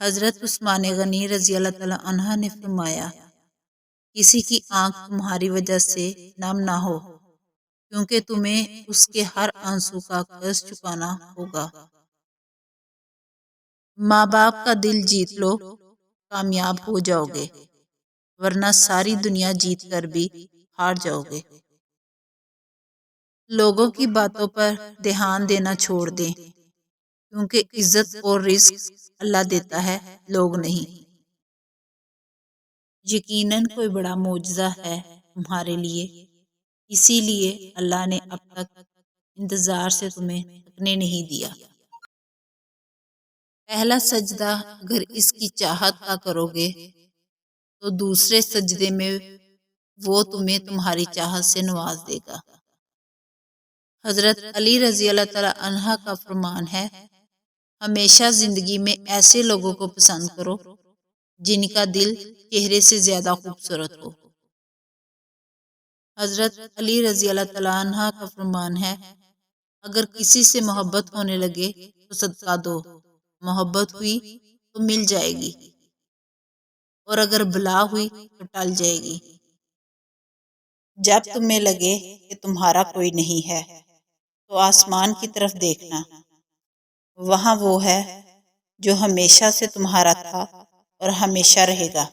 حضرت عثمان غنی رضی اللہ تعالیٰ عنہ نے فرمایا، کسی کی آنکھ تمہاری وجہ سے نم نہ ہو، کیونکہ تمہیں اس کے ہر آنسو کا قرض چکانا ہوگا۔ ماں باپ کا دل جیت لو، کامیاب ہو جاؤ گے، ورنہ ساری دنیا جیت کر بھی ہار جاؤ گے۔ لوگوں کی باتوں پر دھیان دینا چھوڑ دیں، کیونکہ عزت اور رزق اللہ دیتا ہے، لوگ نہیں۔ یقیناً کوئی بڑا معجزہ ہے تمہارے لیے، اسی لیے اللہ نے اب تک انتظار سے تمہیں تھکنے نہیں دیا۔ پہلا سجدہ اگر اس کی چاہت کا کرو گے تو دوسرے سجدے میں وہ تمہیں تمہاری چاہت سے نواز دے گا۔ حضرت علی رضی اللہ تعالیٰ عنہ کا فرمان ہے، ہمیشہ زندگی میں ایسے لوگوں کو پسند کرو جن کا دل چہرے سے زیادہ خوبصورت ہو۔ حضرت علی رضی اللہ تعالیٰ عنہ کا فرمان ہے، اگر کسی سے محبت ہونے لگے تو صدقہ دو، محبت ہوئی تو مل جائے گی، اور اگر بلا ہوئی تو ٹل جائے گی۔ جب تمہیں لگے کہ تمہارا کوئی نہیں ہے تو آسمان کی طرف دیکھنا، وہاں وہ ہے جو ہمیشہ سے تمہارا تھا اور ہمیشہ رہے گا۔